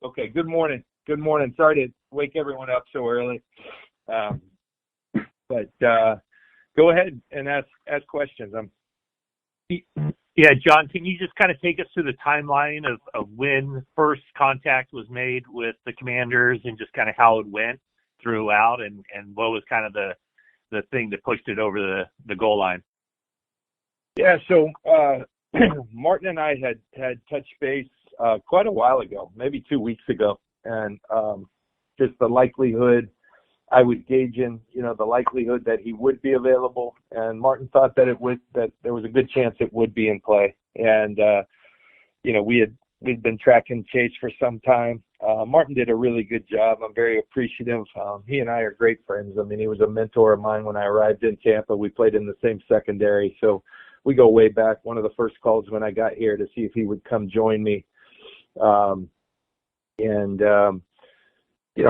Okay, good morning. Good morning. Sorry to wake everyone up so early. Um, but go ahead and ask questions. Yeah, John, can you just kind of take us through the timeline of when first contact was made with the Commanders and just kind of how it went throughout and what was kind of the thing that pushed it over the goal line? Yeah, so Martin and I had touched base quite a while ago, maybe 2 weeks ago, and just the likelihood I was gauging, the likelihood that he would be available, and Martin thought that there was a good chance it would be in play, and we'd been tracking Chase for some time. Martin did a really good job. I'm very appreciative. He and I are great friends. I mean, he was a mentor of mine when I arrived in Tampa. We played in the same secondary, so we go way back. One of the first calls when I got here to see if he would come join me.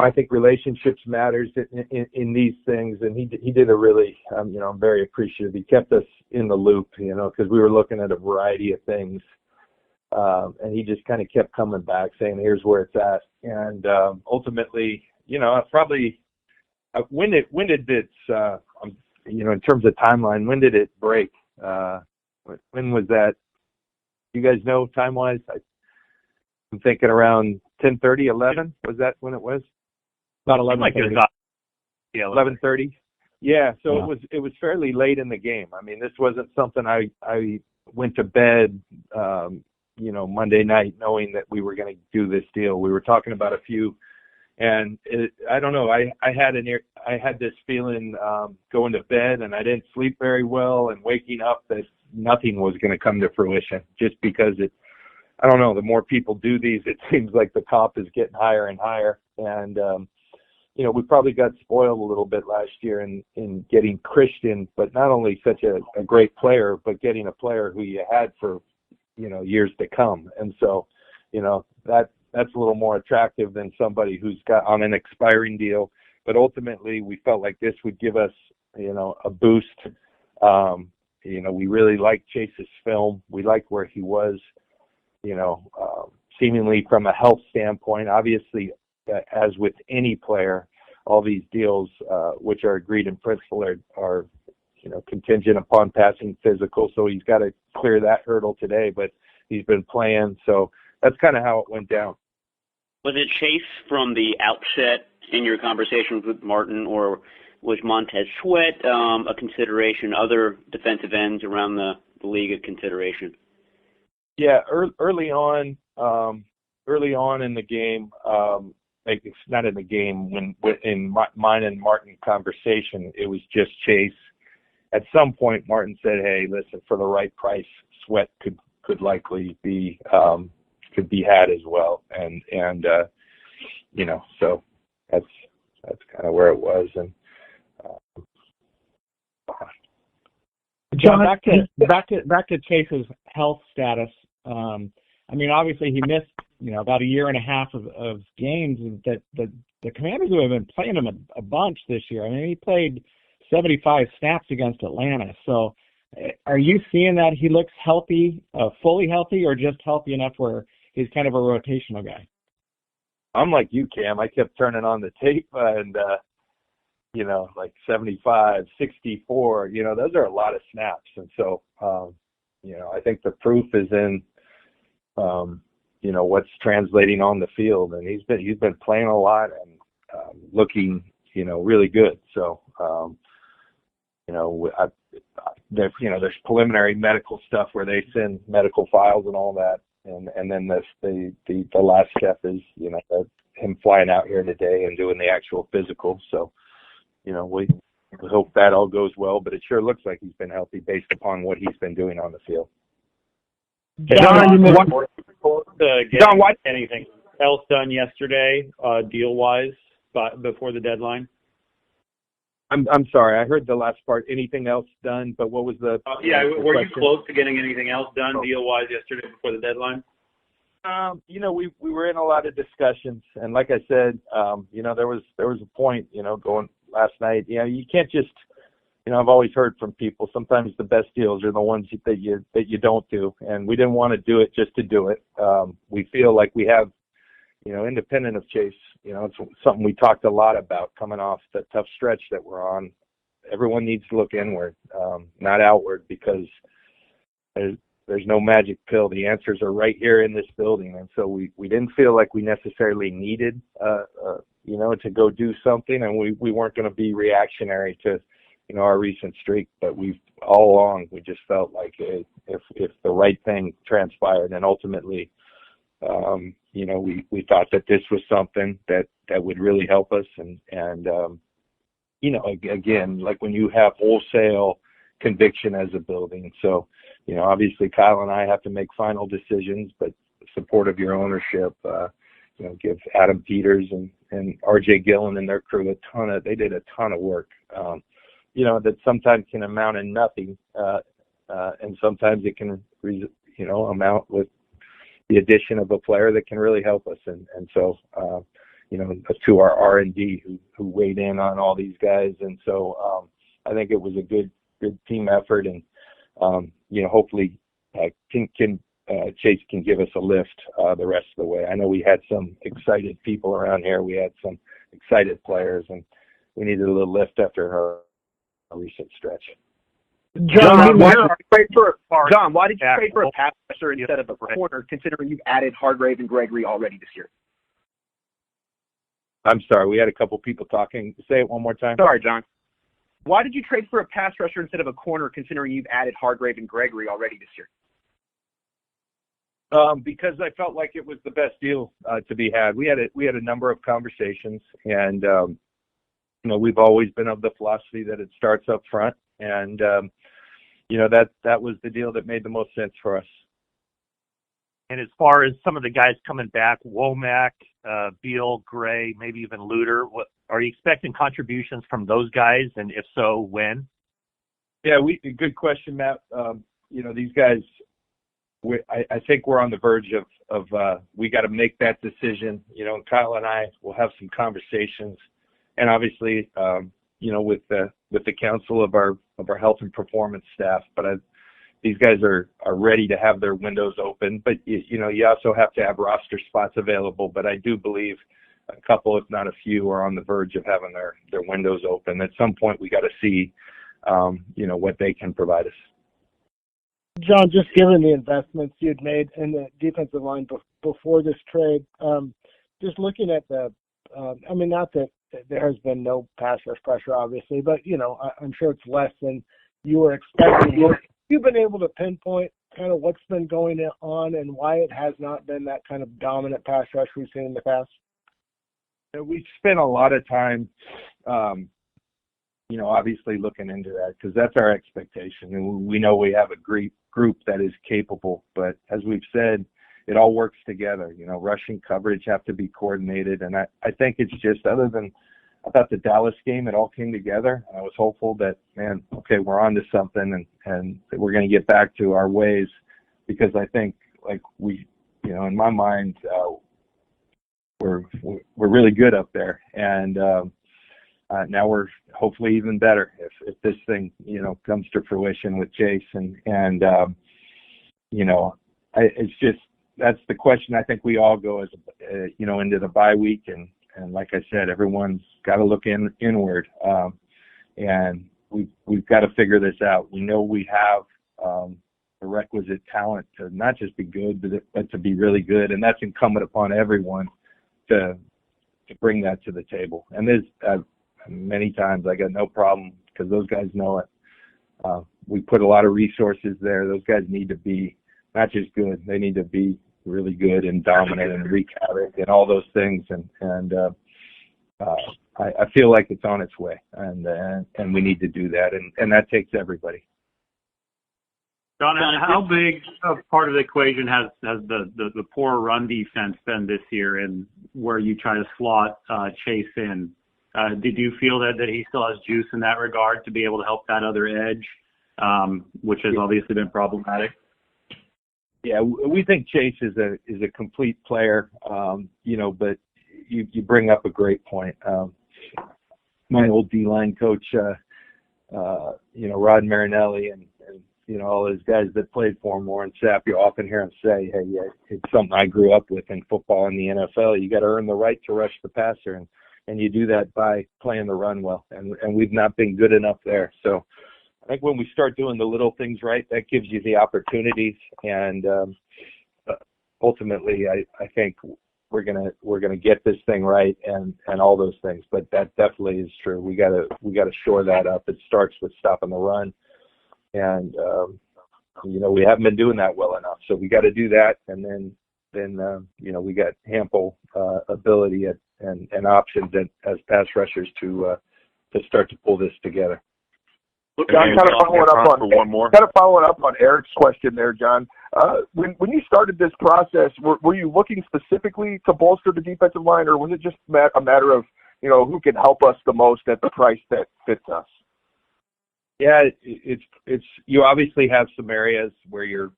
I think relationships matters in these things, and he did a really, I'm very appreciative. He kept us in the loop, because we were looking at a variety of things, and he just kind of kept coming back saying, here's where it's at. And ultimately, probably when did this, in terms of timeline, when did it break? When was that? You guys know time-wise? I'm thinking around 10:30, 11. Was that when it was? About 11:30. Yeah, 11:30. Yeah. So yeah. It was fairly late in the game. I mean, this wasn't something I went to bed, Monday night knowing that we were going to do this deal. We were talking about a few, and I don't know. I had this feeling going to bed, and I didn't sleep very well, and waking up that nothing was going to come to fruition, just because I don't know, the more people do these, it seems like the top is getting higher and higher. And, we probably got spoiled a little bit last year in getting Christian, but not only such a great player, but getting a player who you had for, years to come. And so, that's a little more attractive than somebody who's got on an expiring deal. But ultimately, we felt like this would give us, a boost. We really liked Chase's film. We liked where he was. Seemingly from a health standpoint, obviously, as with any player, all these deals, which are agreed in principle, are contingent upon passing physical. So he's got to clear that hurdle today, but he's been playing. So that's kind of how it went down. Was it Chase from the outset in your conversations with Martin, or was Montez Sweat a consideration, other defensive ends around the league a consideration? Yeah, early on in the game, not in the game, when in mine and Martin conversation, it was just Chase. At some point, Martin said, "Hey, listen, for the right price, Sweat could likely be could be had as well," and so that's kind of where it was. And John, back to Chase's health status. Obviously he missed, about a year and a half of games that the Commanders have been playing him a bunch this year. He played 75 snaps against Atlanta. So are you seeing that he looks healthy, fully healthy, or just healthy enough where he's kind of a rotational guy? I'm like you, Cam. I kept turning on the tape and, like 75, 64, those are a lot of snaps. And so, I think the proof is in, what's translating on the field, and he's been playing a lot and looking, really good. So, there's preliminary medical stuff where they send medical files and all that, and then the last step is, him flying out here today and doing the actual physical. So, we hope that all goes well, but it sure looks like he's been healthy based upon what he's been doing on the field. John, what anything else done yesterday, deal-wise, before the deadline? I'm sorry, I heard the last part. Anything else done? But what was the? Were you close to getting anything else done deal-wise yesterday before the deadline? We were in a lot of discussions, and like I said, there was a point, going last night. You can't just. I've always heard from people, sometimes the best deals are the ones that you don't do, and we didn't want to do it just to do it. We feel like we have independent of Chase, it's something we talked a lot about coming off the tough stretch that we're on. Everyone needs to look inward, not outward, because there's no magic pill. The answers are right here in this building. And so we didn't feel like we necessarily needed, to go do something, and we weren't going to be reactionary to, our recent streak. But all along, we just felt like if the right thing transpired, and ultimately, we thought that this was something that would really help us. And again, like when you have wholesale conviction as a building. So, obviously Kyle and I have to make final decisions, but the support of your ownership, give Adam Peters and RJ Gillen and their crew they did a ton of work, that sometimes can amount in nothing. And sometimes it can, amount with the addition of a player that can really help us. And so, to our R&D who weighed in on all these guys. And so, I think it was a good team effort, and hopefully Chase can give us a lift the rest of the way. I know we had some excited people around here. We had some excited players, and we needed a little lift after our recent stretch. John, why did you trade for a pass rusher instead of a corner, considering you've added Hargrave and Gregory already this year? I'm sorry, we had a couple people talking. Say it one more time. Sorry, John. Why did you trade for a pass rusher instead of a corner, considering you've added Hargrave and Gregory already this year? Because I felt like it was the best deal to be had. We had a number of conversations, and we've always been of the philosophy that it starts up front, and that was the deal that made the most sense for us. And as far as some of the guys coming back, Womack, Beal, Gray, maybe even Luter, are you expecting contributions from those guys? And if so, when? Yeah, good question, Matt. These guys, I think we're on the verge of we got to make that decision. Kyle and I will have some conversations, and obviously, with the council of our health and performance staff. But these guys are ready to have their windows open, but you also have to have roster spots available. But I do believe a couple, if not a few, are on the verge of having their windows open. At some point, we got to see, what they can provide us. John, just given the investments you'd made in the defensive line before this trade, just looking at not that there has been no pass rush pressure, obviously, but I'm sure it's less than you were expecting. You've been able to pinpoint kind of what's been going on and why it has not been that kind of dominant pass rush we've seen in the past? We spent a lot of time, obviously looking into that, because that's our expectation. And we know we have a great group that is capable. But as we've said, it all works together. Rushing coverage have to be coordinated. And I think it's just, other than about the Dallas game, it all came together. I was hopeful that, we're on to something, and that we're going to get back to our ways, because I think, like, we, in my mind, we're really good up there, and now we're hopefully even better if this thing comes to fruition with Chase, and it's just, that's the question I think we all go as into the bye week, and like I said, everyone's got to look inward, and we've got to figure this out. We know we have the requisite talent to not just be good, but to be really good, and that's incumbent upon everyone to bring that to the table. And there's many times I got no problem, because those guys know it. We put a lot of resources there. Those guys need to be not just good; they need to be really good and dominant and wreak havoc and all those things. And I feel like it's on its way, and we need to do that, and that takes everybody. John, how big of part of the equation has the poor run defense been this year, and where you try to slot Chase in? Did you feel that he still has juice in that regard to be able to help that other edge, which has obviously been problematic? Yeah, we think Chase is a complete player, but you bring up a great point. My old D-line coach, Rod Marinelli, and all those guys that played for him, Warren Sapp, you often hear him say, hey, yeah, it's something I grew up with in football and the NFL. You got to earn the right to rush the passer, and you do that by playing the run well. And we've not been good enough there. So I think when we start doing the little things right, that gives you the opportunities. And ultimately, I think we're gonna get this thing right and all those things. But that definitely is true. We gotta shore that up. It starts with stopping the run. And we haven't been doing that well enough, so we got to do that, and then we got ample ability and options as pass rushers to start to pull this together. John, kind of following up on Eric's question there, John. When you started this process, were you looking specifically to bolster the defensive line, or was it just a matter of who can help us the most at the price that fits us? Yeah, it's you obviously have some areas where you're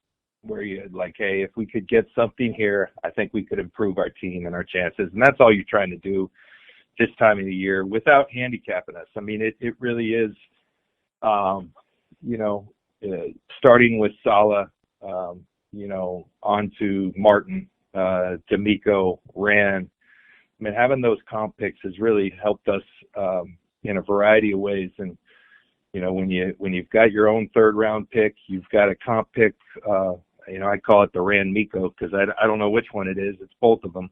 like, hey, if we could get something here, I think we could improve our team and our chances, and that's all you're trying to do this time of the year without handicapping us. I mean, it really is, starting with Saleh, on to Martin, D'Amico, Rand. I mean, having those comp picks has really helped us in a variety of ways. And when you've got your own third round pick, you've got a comp pick. I call it the Rand Miko because I don't know which one it is. It's both of them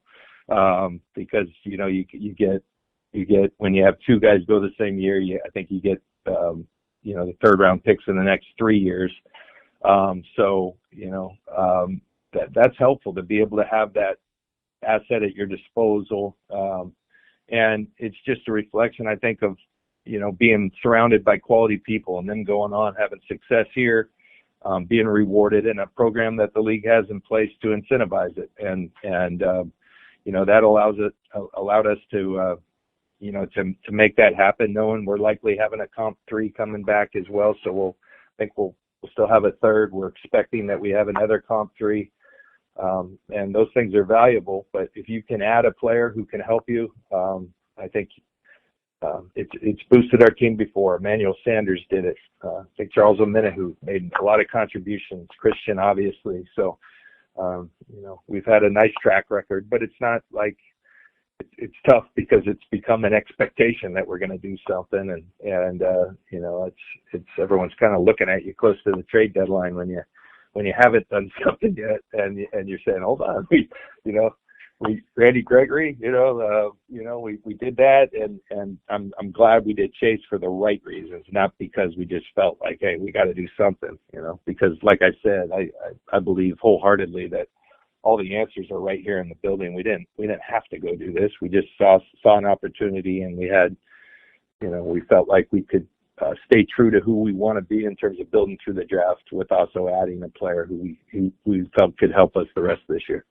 because you get when you have two guys go the same year. I think you get the third round picks in the next 3 years. That's helpful to be able to have that asset at your disposal. And it's just a reflection, I think, of being surrounded by quality people and then going on, having success here, being rewarded in a program that the league has in place to incentivize it. And that allowed us to make that happen, knowing we're likely having a comp 3 coming back as well. So we'll still have a third. We're expecting that we have another comp 3. And those things are valuable, but if you can add a player who can help you, I think it's boosted our team before. Emmanuel Sanders did it. I think Charles Omenihu made a lot of contributions. Christian, obviously. So, we've had a nice track record, but it's not like it's tough because it's become an expectation that we're going to do something, and it's everyone's kind of looking at you close to the trade deadline when you haven't done something yet, and you're saying, hold on, Randy Gregory, we did that, and I'm glad we did Chase for the right reasons, not because we just felt like, hey, we got to do something, because like I said, I believe wholeheartedly that all the answers are right here in the building. We didn't have to go do this. We just saw an opportunity, and we had, we felt like we could stay true to who we want to be in terms of building through the draft, with also adding a player who we felt could help us the rest of this year.